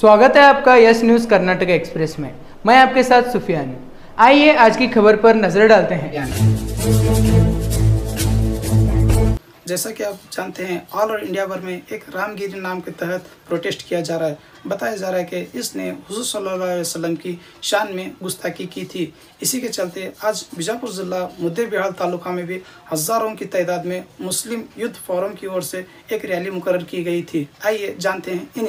स्वागत है आपका यस न्यूज़ कर्नाटक एक्सप्रेस में। मैं आपके साथ सुफियान हूं। आइए आज की खबर पर नजर डालते हैं। जैसा कि आप जानते हैं, ऑल ओवर इंडिया भर में एक रामगिरी नाम के तहत प्रोटेस्ट किया जा रहा है। बताया जा रहा है कि इसने हुजूर सल्लल्लाहु अलैहि वसल्लम की शान में गुस्ताखी की थी। इसी के चलते आज बीजापुर जिला मुद्देबिहाल तालुका में भी हज़ारों की तादाद में मुस्लिम युद्ध फोरम की ओर से एक रैली मुकर्रर की गई थी। आइए जानते हैं इन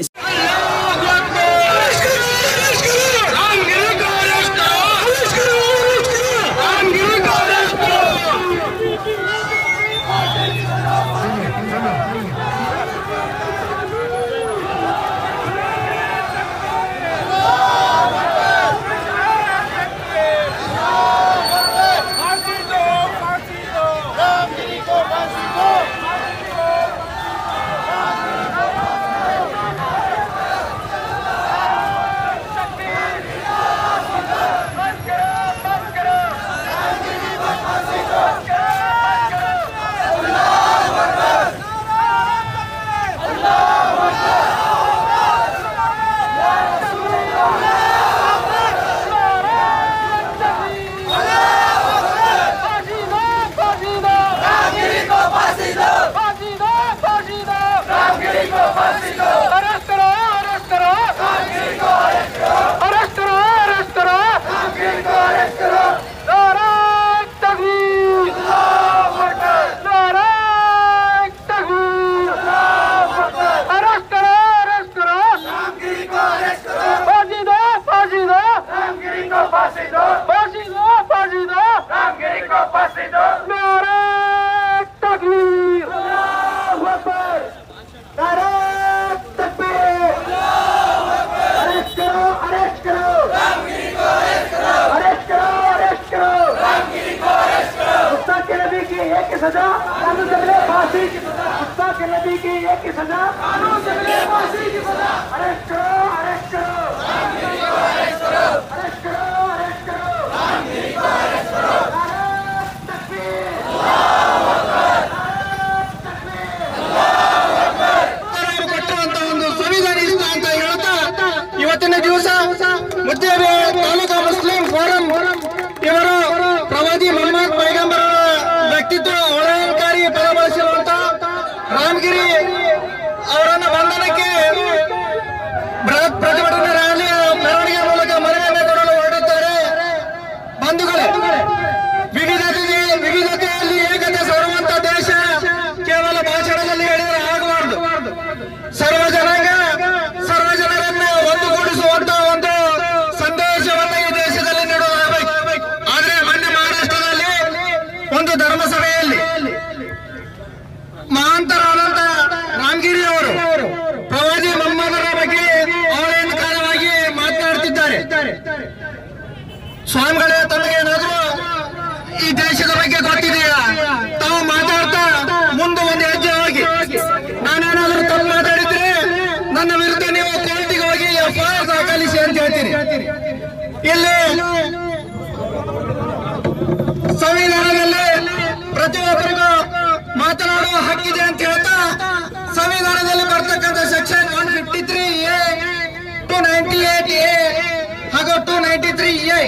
सजा कानून से मिले फांसी की सजा, गुस्ताख नबी की एक ही सजा कानून से मिले फांसी की सजा। अरेस्ट करो, अरेस्ट करो, रामगिरी को अरेस्ट करो, अरेस्ट करो, अरेस्ट करो, रामगिरी को अरेस्ट करो। तकबीर, अल्लाहु अकबर, तकबीर, अल्लाहु अकबर। ಕೊಟ್ಟಂತ ಒಂದು ಸಂವಿಧಾನ ಇಷ್ಟ ಅಂತ ಹೇಳ್ತಾ ಇವತ್ತಿನ ದಿವಸ ಮುದ್ದೇಬಿಹಾಳ್ ತಾಲೂಕಾ ಮುಸ್ಲಿಂ ಫೋರಂ ಇವರು ಪ್ರವಾದಿ ಮೊಹಮ್ಮದ್ ಪೈಗಂಬರ್ ವ್ಯಕ್ತಿತ್ವ ಅವಲಂಕಾರಿ ಪದ ಬಳಸಿರುವಂತ ರಾಮಗಿರಿ ಅವರನ್ನ ಬಂಧನಕ್ಕೆ ಬೃಹತ್ ಪ್ರತಿಭಟನಾ ರ್ಯಾಲಿ ಮೆರವಣಿಗೆ ಮೂಲಕ ಮನವಿಯನ್ನು ಕೊಡಲು ಹೊರಡುತ್ತಾರೆ. ಬಂಧುಗಳೇ, ವಿವಿಧತೆಯಲ್ಲಿ ಏಕತೆ ಸಾರುವಂತ ದೇಶ ಕೇವಲ ಭಾಷಣದಲ್ಲಿ ಹೇಳಿದರೆ ಆಗಬಾರದು. ಸರ್ವ ಜನರನ್ನು ಒಂದುಗೂಡಿಸುವಂತ ಒಂದು ಸಂದೇಶವನ್ನು ಈ ದೇಶದಲ್ಲಿ ನೀಡಲಾಗಬೇಕು. ಆದ್ರೆ ಮೊನ್ನೆ ಮಹಾರಾಷ್ಟ್ರದಲ್ಲಿ ಒಂದು ಧರ್ಮಸಭೆಯಲ್ಲಿ ಮಹಾಂತರಾದಂತ ರಾಮಗಿರಿ ಅವರು ಪ್ರವಾದಿ ಮೊಹಮ್ಮದರ ಬಗ್ಗೆ ಅವಹೇಳನಕಾರವಾಗಿ ಮಾತನಾಡುತ್ತಿದ್ದಾರೆ. ಸ್ವಾಮಿಗಳೇ, ತಮಗೇನಾದ್ರೂ ಈ ದೇಶದ ಬಗ್ಗೆ ಗೊತ್ತಿದೆಯಾ? ತಾವು ಮಾತಾಡ್ತಾ ಮುಂದೆ ಒಂದು ಹೆಜ್ಜೆ ಹೋಗಿ, ನಾನೇನಾದ್ರೂ ತಪ್ಪು ಮಾತಾಡಿದ್ರೆ ನನ್ನ ವಿರುದ್ಧ ನೀವು ಕೋರ್ಟಿಗೆ ಹೋಗಿ ಎಫ್ಐಆರ್ ದಾಖಲಿಸಿ ಅಂತ ಹೇಳ್ತೀರಿ. ಇಲ್ಲಿ ಸಂವಿಧಾನದಲ್ಲಿ ಪ್ರತಿಯೊಬ್ಬರಿಗೂ ಮಾತನಾಡುವ ಹಕ್ಕಿದೆ ಅಂತ ಹೇಳ್ತಾ ಸಂವಿಧಾನದಲ್ಲಿ ಬರ್ತಕ್ಕಂಥ ಸೆಕ್ಷನ್ 153A, 298A ಹಾಗೂ 293A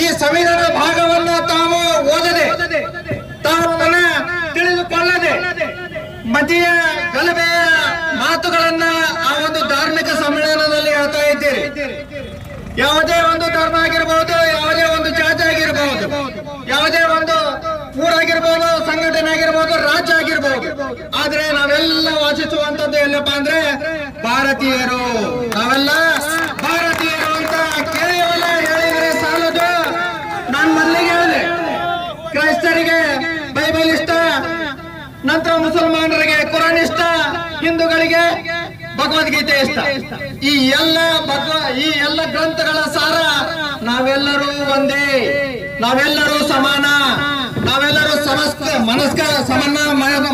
ಈ ಸಂವಿಧಾನ ಭಾಗವನ್ನ ತಾವು ಓದದೆ, ತಾವು ತಿಳಿದುಕೊಳ್ಳದೆ ಮತೀಯ ಗಲಭೆಯ ಮಾತುಗಳನ್ನ ಆ ಒಂದು ಧಾರ್ಮಿಕ ಸಮ್ಮೇಳನದಲ್ಲಿ ಹೇಳ್ತಾ ಇದ್ದೀರಿ. ಯಾವುದೇ ಒಂದು ಧರ್ಮ ಆಗಿರಬಹುದು, ಯಾವುದೇ ಒಂದು ಜಾತಿ ಆಗಿರಬಹುದು, ಯಾವುದೇ ಒಂದು ಊರಾಗಿರ್ಬೋದು, ಸಂಘಟನೆ ಆಗಿರ್ಬೋದು, ರಾಜ್ಯ ಆಗಿರ್ಬೋದು, ಆದ್ರೆ ನಾವೆಲ್ಲ ವಾಸಿಸುವಂತದ್ದು ಎಲ್ಲಪ್ಪ ಅಂದ್ರೆ ಭಾರತೀಯರು. ನಾವೆಲ್ಲ ಭಾರತೀಯರು ಅಂತ ಕೇವಲ ಹೇಳಿದ್ರೆ ಸಾಲದು. ನಾನು ಮೊದಲಿಗೆ ಹೇಳಿದೆ, ಕ್ರೈಸ್ತರಿಗೆ ಬೈಬಲ್ ಇಷ್ಟ, ನಂತರ ಮುಸಲ್ಮಾನರಿಗೆ ಕುರಾನ್ ಇಷ್ಟ, ಹಿಂದೂಗಳಿಗೆ ಭಗವದ್ಗೀತೆ ಇಷ್ಟ. ಈ ಎಲ್ಲ ಗ್ರಂಥಗಳ ಸಾರ ನಾವೆಲ್ಲರೂ ಒಂದೇ, ನಾವೆಲ್ಲರೂ ಸಮಾನ, ನಾವೆಲ್ಲರೂ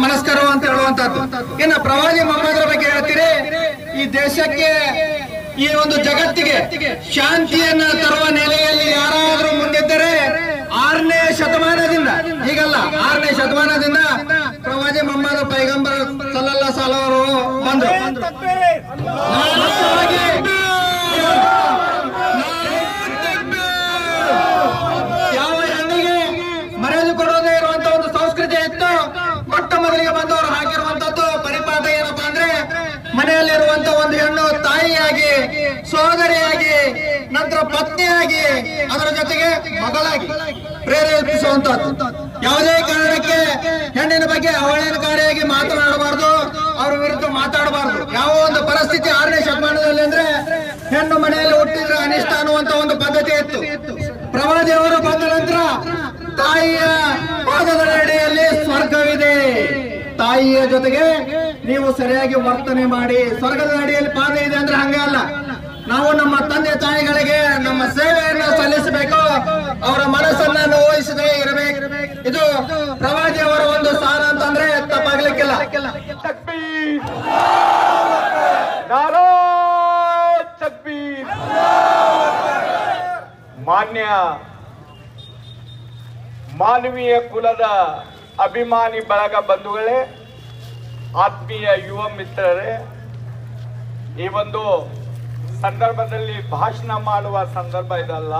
ಮನಸ್ಕರು ಅಂತ ಹೇಳುವಂತದ್ದು. ಇನ್ನು ಪ್ರವಾದಿ ಮೊಹಮ್ಮದರ ಬಗ್ಗೆ ಹೇಳ್ತೀರಿ, ಈ ದೇಶಕ್ಕೆ, ಈ ಒಂದು ಜಗತ್ತಿಗೆ ಶಾಂತಿಯನ್ನ ತರುವ ನೆಲೆಯಲ್ಲಿ ಯಾರಾದ್ರೂ ಮುಂದಿದ್ದರೆ 6ನೇ ಶತಮಾನದಿಂದ, ಹೀಗಲ್ಲ 6ನೇ ಶತಮಾನದಿಂದ ಪ್ರವಾದಿ ಮೊಹಮ್ಮದ್ ಪೈಗಂಬರ್ ಸಲ್ಲಲ್ಲಾಹು ಅಲೈಹಿ ವಸಲ್ಲಂ ಬಂದ್ರು. ಪತ್ನಿಯಾಗಿ ಅದರ ಜೊತೆಗೆ ಮಗಳಾಗಿ ಪ್ರೇರೇಪಿಸುವಂತದ್ದು. ಯಾವುದೇ ಕಾರಣಕ್ಕೆ ಹೆಣ್ಣಿನ ಬಗ್ಗೆ ಅವಹೇಳನಕಾರಿಯಾಗಿ ಮಾತನಾಡಬಾರ್ದು, ಅವ್ರ ವಿರುದ್ಧ ಮಾತಾಡಬಾರ್ದು. ಯಾವ ಒಂದು ಪರಿಸ್ಥಿತಿ 6ನೇ ಶತಮಾನದಲ್ಲಿ ಅಂದ್ರೆ ಹೆಣ್ಣು ಮನೆಯಲ್ಲಿ ಹುಟ್ಟಿದ್ರೆ ಅನಿಷ್ಟ ಅನ್ನುವಂತ ಒಂದು ಪದ್ಧತಿ ಇತ್ತು. ಪ್ರವಾದಿಯವರು ಬಂದ ನಂತರ ತಾಯಿಯ ಪಾದದ ಅಡಿಯಲ್ಲಿ ಸ್ವರ್ಗವಿದೆ, ತಾಯಿಯ ಜೊತೆಗೆ ನೀವು ಸರಿಯಾಗಿ ವರ್ತನೆ ಮಾಡಿ, ಸ್ವರ್ಗದ ಅಡಿಯಲ್ಲಿ ಪಾದ ಇದೆ ಅಂದ್ರೆ ಹಂಗೆ ಅಲ್ಲ. ನಾವು ನಮ್ಮ ತಂದೆ ತಾಯಿಗಳಿಗೆ ನಮ್ಮ ಸೇವೆಯನ್ನು ಸಲ್ಲಿಸಬೇಕು, ಅವರ ಮನಸ್ಸನ್ನ ನೋಯಿಸದೇ ಇರಬೇಕು. ಇದು ಪ್ರವಾದಿಯವರ ಒಂದು ಸಾರ ಅಂತಂದ್ರೆ ತಪ್ಪಾಗ್ಲಿಕ್ಕಿಲ್ಲ. ತಕ್ಬೀರ್, ನಾರಾ ತಕ್ಬೀರ್. ಮಾನವೀಯ ಕುಲದ ಅಭಿಮಾನಿ ಬಳಗ ಬಂಧುಗಳೇ, ಆತ್ಮೀಯ ಯುವ ಮಿತ್ರರೇ, ಈ ಒಂದು ಸಂದರ್ಭದಲ್ಲಿ ಭಾಷಣ ಮಾಡುವ ಸಂದರ್ಭ ಇದಲ್ಲ,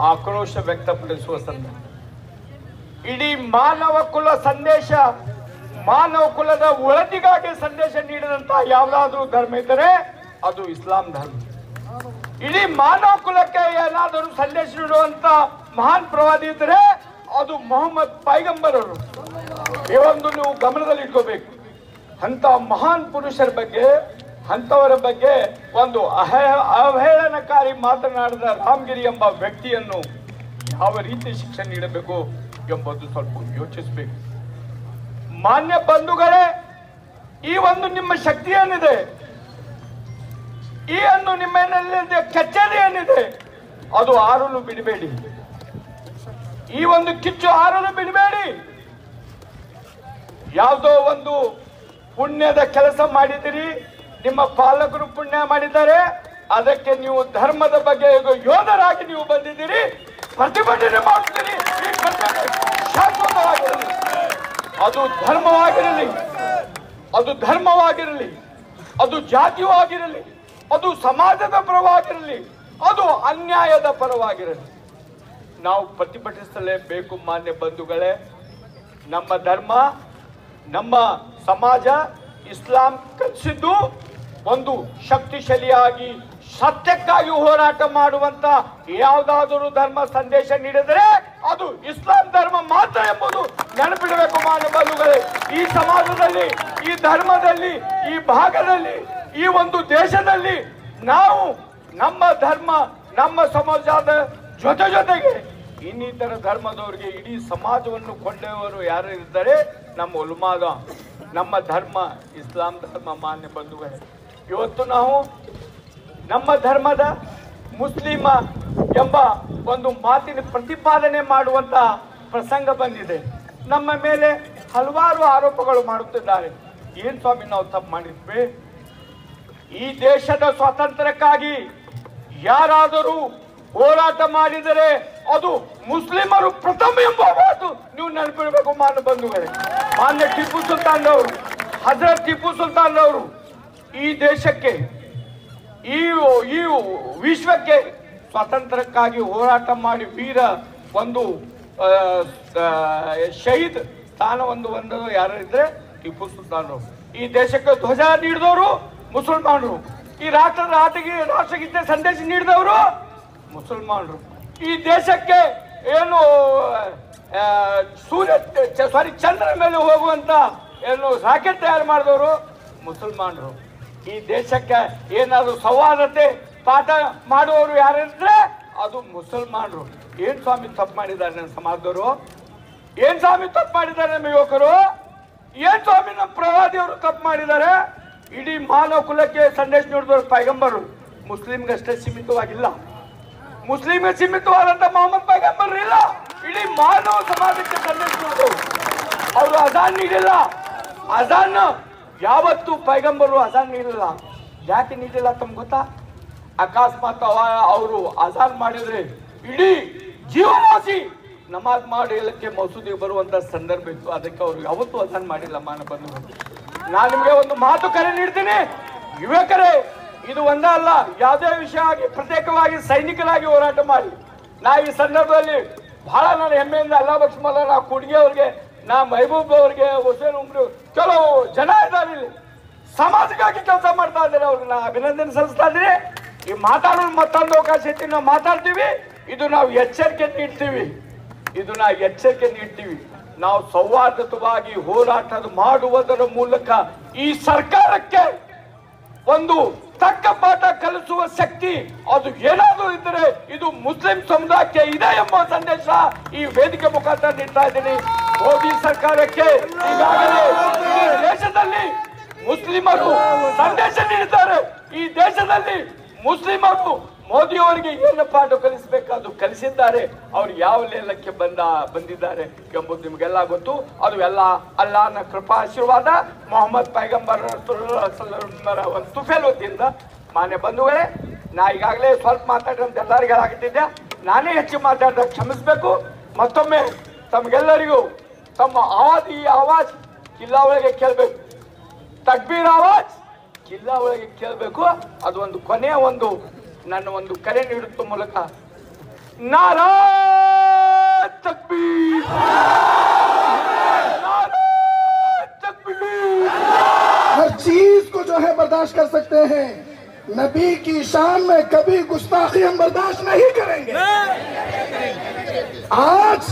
ಆಕ್ರೋಶ ವ್ಯಕ್ತಪಡಿಸುವ ಸಂದರ್ಭ. ಇಡೀ ಮಾನವ ಕುಲ ಸಂದೇಶ, ಮಾನವ ಕುಲದ ಒಳತಿಗಾಗಿ ಸಂದೇಶ ನೀಡಿದಂತ ಯಾವುದಾದ್ರೂ ಧರ್ಮ ಇದ್ದರೆ ಅದು ಇಸ್ಲಾಂ ಧರ್ಮ. ಇಡೀ ಮಾನವ ಕುಲಕ್ಕೆ ಏನಾದರೂ ಸಂದೇಶ ನೀಡುವಂತ ಮಹಾನ್ ಪ್ರವಾದಿ ಇದ್ದರೆ ಅದು ಮೊಹಮ್ಮದ್ ಪೈಗಂಬರ್ ಅವರು. ಈ ಒಂದು ನೀವು ಗಮನದಲ್ಲಿ ಇಟ್ಕೋಬೇಕು. ಅಂತ ಮಹಾನ್ ಪುರುಷರ ಬಗ್ಗೆ, ಅಂತವರ ಬಗ್ಗೆ ಒಂದು ಅವಹೇಳನಕಾರಿ ಮಾತನಾಡಿದ ರಾಮಗಿರಿ ಎಂಬ ವ್ಯಕ್ತಿಯನ್ನು ಯಾವ ರೀತಿ ಶಿಕ್ಷೆ ನೀಡಬೇಕು ಎಂಬುದು ಸ್ವಲ್ಪ ಯೋಚಿಸಬೇಕು. ಮಾನ್ಯ ಬಂಧುಗಳೇ, ಈ ಒಂದು ನಿಮ್ಮ ಶಕ್ತಿ ಏನಿದೆ, ಈ ಒಂದು ನಿಮ್ಮಲ್ಲಿ ಕಚೇರಿ ಏನಿದೆ, ಅದು ಆರಲು ಬಿಡಬೇಡಿ. ಈ ಒಂದು ಕಿಚ್ಚು ಆರಲು ಬಿಡಬೇಡಿ. ಯಾವುದೋ ಒಂದು ಪುಣ್ಯದ ಕೆಲಸ ಮಾಡಿದಿರಿ, ನಿಮ್ಮ ಪಾಲಕರು ಪುಣ್ಯ ಮಾಡಿದ್ದಾರೆ, ಅದಕ್ಕೆ ನೀವು ಧರ್ಮದ ಬಗ್ಗೆ ಯೋಧರಾಗಿ ನೀವು ಬಂದಿದ್ದೀರಿ, ಪ್ರತಿಭಟನೆ ಮಾಡುತ್ತೀರಿ. ಈ ಪ್ರತಿಭಟನೆ ಶಾಶ್ವತವಾಗಿರಲಿ, ಅದು ಧರ್ಮವಾಗಿರಲಿ, ಅದು ಧರ್ಮವಾಗಿರಲಿ, ಅದು ಜಾತಿಯಾಗಿರಲಿ, ಅದು ಸಮಾಜದ ಪರವಾಗಿರಲಿ, ಅದು ಅನ್ಯಾಯದ ಪರವಾಗಿರಲಿ, ನಾವು ಪ್ರತಿಭಟಿಸಲೇಬೇಕು. ಮಾನ್ಯ ಬಂಧುಗಳೇ, ನಮ್ಮ ಧರ್ಮ, ನಮ್ಮ ಸಮಾಜ, ಇಸ್ಲಾಂ ಕಲಿಸಿದ್ದು ಒಂದು ಶಕ್ತಿಶಾಲಿಯಾಗಿ ಸತ್ಯಕ್ಕಾಗಿ ಹೋರಾಟ ಮಾಡುವಂತ ಯಾವುದಾದರೂ ಧರ್ಮ ಸಂದೇಶ ನೀಡಿದರೆ ಅದು ಇಸ್ಲಾಂ ಧರ್ಮ ಮಾತ್ರ ಎಂಬುದು ನೆನಪಿಡಬೇಕು. ಮಾನ್ಯ ಬಂಧುಗಳೇ, ಈ ಸಮಾಜದಲ್ಲಿ, ಈ ಧರ್ಮದಲ್ಲಿ, ಈ ಭಾಗದಲ್ಲಿ, ಈ ಒಂದು ದೇಶದಲ್ಲಿ ನಾವು ನಮ್ಮ ಧರ್ಮ, ನಮ್ಮ ಸಮಾಜದ ಜೊತೆಗೆ ಇನ್ನಿತರ ಧರ್ಮದವರಿಗೆ ಇಡೀ ಸಮಾಜವನ್ನು ಕೊಂಡವರು ಯಾರು ಇದ್ದಾರೆ, ನಮ್ಮ ಉಲ್ಮಾದ, ನಮ್ಮ ಧರ್ಮ ಇಸ್ಲಾಂ ಧರ್ಮ. ಮಾನ್ಯ ಬಂಧುಗಳೇ, ಇವತ್ತು ನಾವು ನಮ್ಮ ಧರ್ಮದ ಮುಸ್ಲಿಮ ಎಂಬ ಒಂದು ಮಾತಿನ ಪ್ರತಿಪಾದನೆ ಮಾಡುವಂತ ಪ್ರಸಂಗ ಬಂದಿದೆ. ನಮ್ಮ ಮೇಲೆ ಹಲವಾರು ಆರೋಪಗಳು ಮಾಡುತ್ತಿದ್ದಾರೆ. ಏನ್ ಸ್ವಾಮಿ ನಾವು ತಪ್ಪು ಮಾಡಿದ್ವಿ? ಈ ದೇಶದ ಸ್ವಾತಂತ್ರ್ಯಕ್ಕಾಗಿ ಯಾರಾದರೂ ಹೋರಾಟ ಮಾಡಿದರೆ ಅದು ಮುಸ್ಲಿಮರು ಪ್ರಥಮ ಎಂಬ ಮಾತು ನೀವು ನೆನಪಿಡಬೇಕು. ಮಾನ್ಯ ಬಂಧುಗಳೇ, ಮಾನ್ಯ ಟಿಪ್ಪು ಸುಲ್ತಾನ್ ಅವರು, ಹಜರತ್ ಟಿಪ್ಪು ಸುಲ್ತಾನ್ ಅವರು ಈ ದೇಶಕ್ಕೆ, ಈ ವಿಶ್ವಕ್ಕೆ ಸ್ವಾತಂತ್ರ್ಯಕ್ಕಾಗಿ ಹೋರಾಟ ಮಾಡಿ ವೀರ ಒಂದು ಶಹೀದ್ ಸ್ಥಾನ ಒಂದು ಯಾರು ಇದ್ರೆ ಟಿಪ್ಪು ಸುಲ್ತಾನ್ ಅವರು. ಈ ದೇಶಕ್ಕೆ ಧ್ವಜ ನೀಡಿದವರು ಮುಸಲ್ಮಾನರು, ಈ ರಾಷ್ಟ್ರಗೀತೆ ಸಂದೇಶ ನೀಡಿದವರು ಮುಸಲ್ಮಾನರು. ಈ ದೇಶಕ್ಕೆ ಏನು ಚಂದ್ರ ಮೇಲೆ ಹೋಗುವಂತ ಏನು ರಾಕೆಟ್ ತಯಾರು ಮಾಡಿದವರು ಮುಸಲ್ಮಾನರು. ಈ ದೇಶಕ್ಕೆ ಏನಾದ್ರು ಸೌಹಾರ್ದತೆ ಪಾಠ ಮಾಡುವವರು ಯಾರಿದ್ರೆ ಅದು ಮುಸಲ್ಮಾನರು. ಏನ್ ಸ್ವಾಮಿ ತಪ್ಪು ಮಾಡಿದ್ದಾರೆ ನಮ್ಮ ಸಮಾಜದವರು? ಏನ್ ಸ್ವಾಮಿ ತಪ್ಪು ಮಾಡಿದ್ದಾರೆ ನಮ್ಮ ಯುವಕರು? ಏನ್ ಸ್ವಾಮಿ ನಮ್ಮ ಪ್ರವಾದಿಯವರು ತಪ್ಪು ಮಾಡಿದ್ದಾರೆ? ಇಡೀ ಮಾನವ ಕುಲಕ್ಕೆ ಸಂದೇಶ ನೀಡಿದವರು ಪೈಗಂಬರು. ಮುಸ್ಲಿಂಗಷ್ಟೇ ಸೀಮಿತವಾಗಿಲ್ಲ, ಮುಸ್ಲಿಂಗೆ ಸೀಮಿತವಾದಂತ ಮೊಹಮ್ಮದ್ ಪೈಗಂಬರ್ ಇಲ್ಲ, ಇಡೀ ಮಾನವ ಸಮಾಜಕ್ಕೆ ಸಂದೇಶ ನೀಡಿದವರು. ಅವರು ಅಜಾನ್ ನೀಡಿಲ್ಲ. ಅಜಾನ್ ಯಾವತ್ತು ಪೈಗಂಬರು ಅಜಾನ್ ನೀಡಿಲ್ಲ. ಯಾಕೆ ನೀಡಿಲ್ಲ ತಮ್ಗೆ ಗೊತ್ತಾ? ಅಕಸ್ಮಾತ್ ಅವರು ಅಜಾನ್ ಮಾಡಿದ್ರೆ ಇಡೀ ಜೀವವಾಸಿ ನಮಾಜ್ ಮಾಡಲಿಕ್ಕೆ ಮಸೂದಿಗೆ ಬರುವಂತ ಸಂದರ್ಭ ಇತ್ತು. ಅದಕ್ಕೆ ಅವರು ಯಾವತ್ತೂ ಅಜಾನ್ ಮಾಡಿಲ್ಲ. ಮಾನ ಬಂಧುಗಳು, ನಾನು ನಿಮಗೆ ಒಂದು ಮಾತು ಕರೆ ನೀಡ್ತೀನಿ ಯುವಕರೇ, ಇದು ಒಂದೇ ಅಲ್ಲ, ಯಾವುದೇ ವಿಷಯ ಆಗಿ ಪ್ರತ್ಯೇಕವಾಗಿ ಸೈನಿಕರಾಗಿ ಹೋರಾಟ ಮಾಡಿ. ನಾ ಈ ಸಂದರ್ಭದಲ್ಲಿ ಬಹಳ ನಾನು ಹೆಮ್ಮೆಯಿಂದ ಅಲ್ಲಾ ಬಕ್ಷ ನಾ ಕುಡ್ಗೆ ಅವ್ರಿಗೆ, ನಾ ಮಹಬೂಬ್ ಅವ್ರಿಗೆ, ಹುಸೇನ್ ಉಮ್ರು, ಕೆಲವು ಜನ ಇದ್ದಾರೆ ಇಲ್ಲಿ ಸಮಾಜಕ್ಕಾಗಿ ಕೆಲಸ ಮಾಡ್ತಾ ಇದ್ದಾರೆ, ಅವ್ರಿಗೆ ನಾ ಅಭಿನಂದನೆ ಸಲ್ಲಿಸ್ತಾ ಇದ್ದೀನಿ. ಈ ಮಾತಾಡೋದು ಮತ್ತೊಂದು ಅವಕಾಶ ಐತಿ, ನಾವು ಮಾತಾಡ್ತೀವಿ. ಇದು ನಾವು ಎಚ್ಚರಿಕೆ ನೀಡ್ತೀವಿ. ನಾವು ಸೌಹಾರ್ದಯುತವಾಗಿ ಹೋರಾಟ ಮಾಡುವುದರ ಮೂಲಕ ಈ ಸರ್ಕಾರಕ್ಕೆ ಒಂದು ತಕ್ಕ ಪಾಠ ಕಲಿಸುವ ಶಕ್ತಿ ಅದು ಏನಾದರೂ ಇದ್ದರೆ ಇದು ಮುಸ್ಲಿಂ ಸಮುದಾಯಕ್ಕೆ ಇದೆ ಎಂಬ ಸಂದೇಶ ಈ ವೇದಿಕೆ ಮುಖಾಂತರ ನೀಡ್ತಾ ಇದ್ದೀನಿ. ಮೋದಿ ಸರ್ಕಾರಕ್ಕೆ ಈಗಾಗಲೇ ಈ ದೇಶದಲ್ಲಿ ಮುಸ್ಲಿಮರು ಸಂದೇಶ ನೀಡಿದ್ದಾರೆ. ಈ ದೇಶದಲ್ಲಿ ಮುಸ್ಲಿಮರು ಮೋದಿ ಅವರಿಗೆ ಏನು ಪಾಠ ಕಲಿಸಬೇಕಾದ್ರು ಕಲಿಸಿದ್ದಾರೆ. ಅವರು ಯಾವ ಲೇಲಕ್ಕೆ ಬಂದಿದ್ದಾರೆ ಎಂಬುದು ನಿಮಗೆಲ್ಲ ಗೊತ್ತು. ಅದು ಎಲ್ಲ ಅಲ್ಲಾಹನ ಕೃಪಾ ಆಶೀರ್ವಾದ, ಮೊಹಮ್ಮದ್ ಪೈಗಂಬರ್ ಒಂದು ತುಫೇಲ್ ವತಿಯಿಂದ. ಮಾನ್ಯ ಬಂಧುಗಳೇ, ನಾ ಈಗಾಗಲೇ ಸ್ವಲ್ಪ ಮಾತಾಡಿದಂತ ಎಲ್ಲರಿಗೂ ಹೇಳಾಕತ್ತಿದ್ದೆ, ನಾನೇ ಹೆಚ್ಚು ಮಾತಾಡಿದ ಕ್ಷಮಿಸಬೇಕು. ಮತ್ತೊಮ್ಮೆ ತಮಗೆಲ್ಲರಿಗೂ ತಮ್ಮ ಈ ಆವಾಜ್ ಕಿಲ್ಲಾ ಒಳಗೆ ಕೇಳಬೇಕು, ತಕ್ಬೀರ್ ಆವಾಜ್ ಕಿಲ್ಲಾ ಒಳಗೆ ಕೇಳಬೇಕು. ಅದು ಒಂದು ಕೊನೆಯ ನನ್ನ ಒಂದು ಕರೆ ನೀಡುತ್ತ ಮೂಲಕ ನಾರಾ ತಕ್ಬೀರ್, ನಾರಾ तकबीर। हर चीज को जो है बर्दाश्त कर सकते हैं, नबी की शान में कभी गुस्ताखी हम बर्दाश्त नहीं करेंगे। आज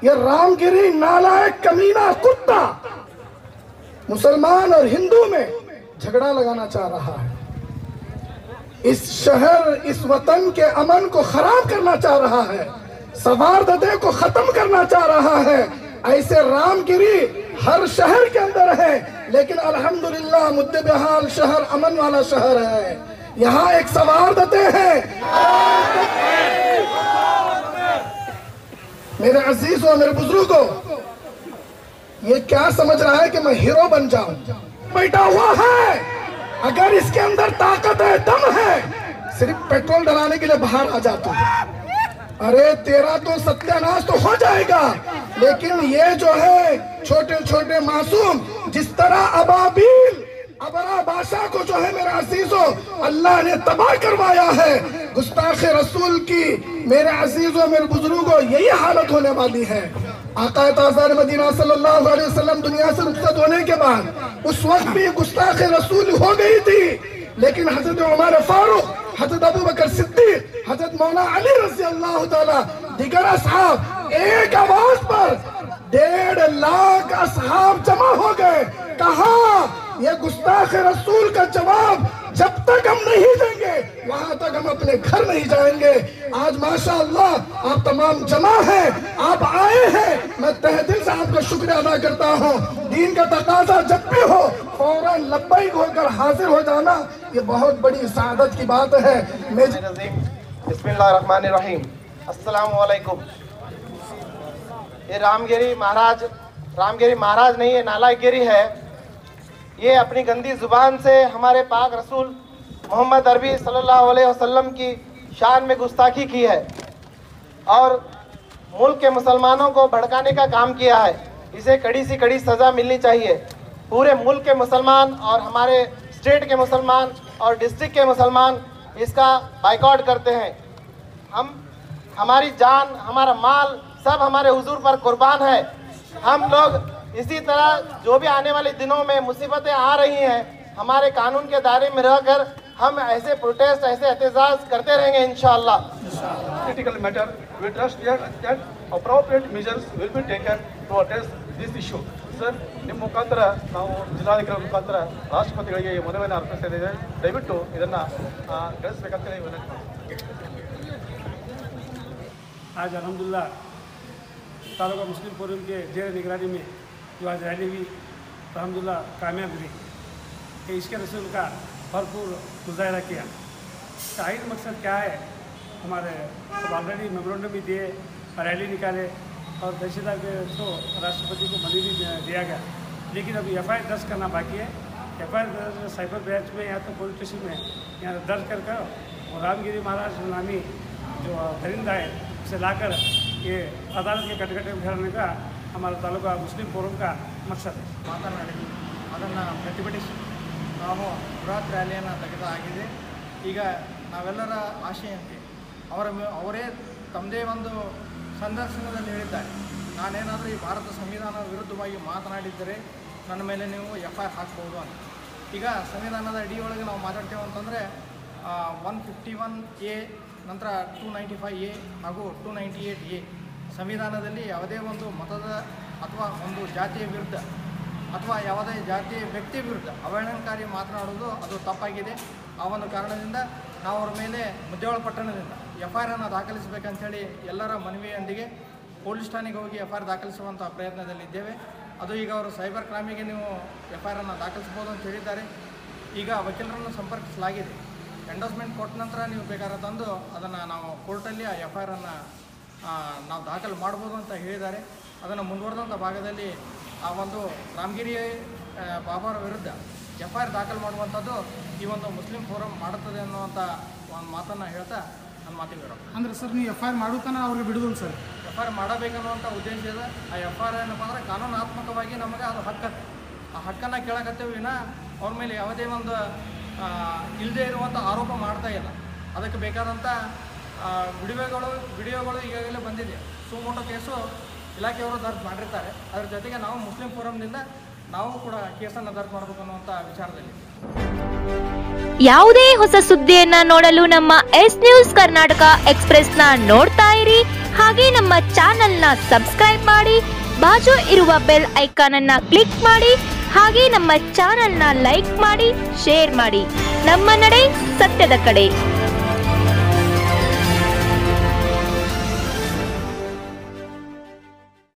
ये रामगिरी नालायक कमीना कुत्ता मुसलमान और हिंदू में झगड़ा लगाना चाह रहा है, इस शहर इस वतन के अमन को खराब करना चाह रहा है, सवारदते को खत्म करना चाह रहा है। ऐसे रामगिरी हर शहर के अंदर है, लेकिन अल्हम्दुलिल्लाह मुद्दे बेहाल शहर अमन वाला शहर है। यहाँ एक सवारदते हैं। मेरे अजीजों, मेरे बुजुर्गों, ये क्या समझ रहा है कि मैं हीरो बन जाऊं? बैठा हुआ है, अगर इसके अंदर ताकत है, दम है, सिर्फ पेट्रोल डलाने के लिए बाहर आ जाता है। अरे तेरा तो सत्यानाश तो हो जाएगा, लेकिन ये जो है छोटे छोटे मासूम, जिस तरह अबाबील अबरा बादशाह को जो है मेरे अजीजों अल्लाह ने तबाह करवाया है, गुस्ताखे रसूल की मेरे अजीजों मेरे बुजुर्गों यही हालत होने वाली है। आका ताज़दार मदीना सल्लल्लाहु अलैहि वसल्लम दुनिया से रुखसत होने के बाद उस वक्त भी गुस्ताखे रसूल हो गई थी, लेकिन हजरत उमर फारूक, हजरत अबू बकर सिद्दीक, हजरत मौला अली रज़ी अल्लाह ताला दिगर असहाब एक आवाज पर 1.5 लाख असहाब जमा हो गए। कहा ये गुस्ताखे रसूल का जवाब जब तक हम नहीं देंगे वहां तक हम अपने घर नहीं जाएंगे। आज माशाअल्लाह आप तमाम जमा हैं, आप आए हैं, मैं तहे दिल से आपका शुक्रिया अदा करता हूँ। दीन का तकाजा जब भी हो फौरन लब्बैक होकर हाजिर हो जाना, ये बहुत बड़ी सादत की बात है। बिस्मिल्लाहिर्रहमानिर्रहीम, अस्सलामु अलैकुम। ये रामगिरी महाराज नहीं है, नालायकगिरी है। ये अपनी गंदी जुबान से हमारे पाक रसूल मोहम्मद अरबी सल्लल्लाहु अलैहि वसल्लम की शान में गुस्ताखी की है और मुल्क के मुसलमानों को भड़काने का काम किया है। इसे कड़ी से कड़ी सज़ा मिलनी चाहिए। पूरे मुल्क के मुसलमान और हमारे स्टेट के मुसलमान और डिस्ट्रिक्ट के मुसलमान इसका बाइकआउट करते हैं। हमारी जान, हमारा माल सब हमारे हुजूर पर कुर्बान है। हम लोग इसी तरह जो भी आने वाले दिनों में मुसीबतें आ रही हैं, हमारे कानून के दायरे में रहकर हम ऐसे प्रोटेस्ट, ऐसे एहतजाज करते रहेंगे इंशाअल्लाह। Critical matter, we trust that appropriate measures will be taken to address this issue. Sir, ನಿಮ್ಮ ಮುಖಾಂತರ ನಾವು ಜಿಲ್ಲಾಧಿಕಾರಿ ಮುಖಾಂತರ ರಾಷ್ಟ್ರಪತಿಗಳಿಗೆ ಈ ಮನವಿಯನ್ನು ಅರ್ಪಿಸ್ತಾ ಇದ್ದೇವೆ. ದಯವಿಟ್ಟು ಇದನ್ನು ನಡೆಸಬೇಕಂತೇಳಿ ವಿನಂತಿ ಮಾಡ್ತೀನಿ. आज अल्हम्दुलिल्लाह तालुका मुस्लिम फोरम के जेर निगरानी में जो आज रैली हुई अल्हम्दुलिल्लाह कामयाब रही कि इसके रसूल का भरपूर मुजाहरा किया। जाहिर मकसद क्या है, हमारे ऑलरेडी मेमोरेंडम भी दिए, रैली निकाले और तहसीलदार के थ्रू राष्ट्रपति को मनी भी दिया गया, लेकिन अभी FIR दर्ज करना बाकी है। FIR साइबर ब्रांच में या तो पुलिस स्टेशन में यहाँ दर्ज कर और रामगिरी महाराज नामी जो दरिंदा है उसे लाकर ये अदालत के कटघटे में ठहराने का हमारा तालुका मुस्लिम फोरम का मकसद है। ಮಾತನಾಡಿದ್ವಿ, ಅದನ್ನು ಪ್ರತಿಭಟಿಸಿ ನಾವು ಬೃಹತ್ ರ್ಯಾಲಿಯನ್ನು ತೆಗೆದಾಗಿದೆ। ಈಗ ನಾವೆಲ್ಲರ ಆಶೆಯಂತೆ ಅವರೇ ತಮ್ಮದೇ ಒಂದು ಸಂದರ್ಶನದಲ್ಲಿ ಹೇಳಿದ್ದಾರೆ, ನಾನೇನಾದರೂ ಈ ಭಾರತ ಸಂವಿಧಾನದ ವಿರುದ್ಧವಾಗಿ ಮಾತನಾಡಿದ್ದರೆ ನನ್ನ ಮೇಲೆ ನೀವು FIR ಹಾಕ್ಬೋದು ಅಂತ। ಈಗ ಸಂವಿಧಾನದ ಅಡಿಯೊಳಗೆ ನಾವು ಮಾತಾಡ್ತೇವೆ ಅಂತಂದರೆ 151A ನಂತರ 295A ಹಾಗೂ 298A ಸಂವಿಧಾನದಲ್ಲಿ ಯಾವುದೇ ಒಂದು ಮತದ ಅಥವಾ ಒಂದು ಜಾತಿಯ ವಿರುದ್ಧ ಅಥವಾ ಯಾವುದೇ ಜಾತಿಯ ವ್ಯಕ್ತಿಯ ವಿರುದ್ಧ ಅವಹೇಳನಕಾರಿ ಮಾತನಾಡೋದು ಅದು ತಪ್ಪಾಗಿದೆ. ಆ ಒಂದು ಕಾರಣದಿಂದ ನಾವು ಅವರ ಮೇಲೆ ಮುದ್ದೇಬಿಹಾಳ ಪಟ್ಟಣದಿಂದ FIR ಅನ್ನು ದಾಖಲಿಸಬೇಕಂತೇಳಿ ಎಲ್ಲರ ಮನವಿಯೊಂದಿಗೆ ಪೊಲೀಸ್ ಠಾಣೆಗೆ ಹೋಗಿ FIR ದಾಖಲಿಸುವಂಥ ಪ್ರಯತ್ನದಲ್ಲಿದ್ದೇವೆ. ಅದು ಈಗ ಅವರು ಸೈಬರ್ ಕ್ರೈಮಿಗೆ ನೀವು FIR ಅನ್ನು ದಾಖಲಿಸ್ಬೋದು ಅಂತ ಹೇಳಿದ್ದಾರೆ. ಈಗ ವಕೀಲರನ್ನು ಸಂಪರ್ಕಿಸಲಾಗಿದೆ. ಎಂಡೋಸ್ಮೆಂಟ್ ಕೊಟ್ಟ ನಂತರ ನೀವು ಬೇಕಾದ್ರೆ ತಂದು ಅದನ್ನು ನಾವು ಕೋರ್ಟಲ್ಲಿ ಆ FIR ಅನ್ನು ನಾವು ದಾಖಲು ಮಾಡ್ಬೋದು ಅಂತ ಹೇಳಿದ್ದಾರೆ. ಅದನ್ನು ಮುಂದುವರೆದಂಥ ಭಾಗದಲ್ಲಿ ಆ ಒಂದು ರಾಮಗಿರಿ ಬಾಬಾರ ವಿರುದ್ಧ FIR ದಾಖಲು ಮಾಡುವಂಥದ್ದು ಈ ಒಂದು ಮುಸ್ಲಿಂ ಫೋರಮ್ ಮಾಡುತ್ತದೆ ಅನ್ನುವಂಥ ಒಂದು ಮಾತನ್ನು ಹೇಳ್ತಾ ನನ್ನ ಮಾತಿಗೆ ಬರೋದು. ಅಂದರೆ ಸರ್ ನೀವು FIR ಮಾಡೋತನ ಅವ್ರಿಗೆ ಬಿಡೋದಿಲ್ಲ ಸರ್? FIR ಮಾಡಬೇಕನ್ನುವಂಥ ಉದ್ದೇಶ ಇದೆ. ಆ FIR ಏನಪ್ಪ ಅಂದರೆ ಕಾನೂನಾತ್ಮಕವಾಗಿ ನಮಗೆ ಅದು ಹಕ್ಕತ್ತೆ. ಆ ಹಕ್ಕನ್ನು ಕೇಳಕತ್ತೇವೆ ವಿನ ಅವ್ರ ಮೇಲೆ ಯಾವುದೇ ಒಂದು ಇಲ್ಲದೇ ಇರುವಂಥ ಆರೋಪ ಮಾಡ್ತಾ ಇಲ್ಲ. ಅದಕ್ಕೆ ಬೇಕಾದಂಥ ವಿಡಿಯೋಗಳು ಈಗಾಗಲೇ ಬಂದಿದೆ. ಸುಮೋಟೋ ಕೇಸು ಇಲಾಖೆಯವರು ದರ್ಜ್ ಮಾಡಿರ್ತಾರೆ. ಅದರ ಜೊತೆಗೆ ನಾವು ಮುಸ್ಲಿಂ ಫೋರಮ್ನಿಂದ ನಾವು ಕೂಡ ಕೇಸನ್ನು ದರ್ಜ್ ಮಾಡಬೇಕು ಅನ್ನುವಂಥ ವಿಚಾರದಲ್ಲಿ. ಯಾವುದೇ ಹೊಸ ಸುದ್ದಿಯನ್ನ ನೋಡಲು ನಮ್ಮ ಎಸ್ ನ್ಯೂಸ್ ಕರ್ನಾಟಕ ಎಕ್ಸ್ಪ್ರೆಸ್ನ ನೋಡ್ತಾ ಇರಿ. ಹಾಗೆ ನಮ್ಮ ಚಾನೆಲ್ನ ಸಬ್ಸ್ಕ್ರೈಬ್ ಮಾಡಿ, ಬಾಜು ಇರುವ ಬೆಲ್ ಐಕಾನ್ ಅನ್ನ ಕ್ಲಿಕ್ ಮಾಡಿ. ಹಾಗೆ ನಮ್ಮ ಚಾನೆಲ್ನ ಲೈಕ್ ಮಾಡಿ, ಶೇರ್ ಮಾಡಿ. ನಮ್ಮ ನಡೆ ಸತ್ಯದ ಕಡೆ.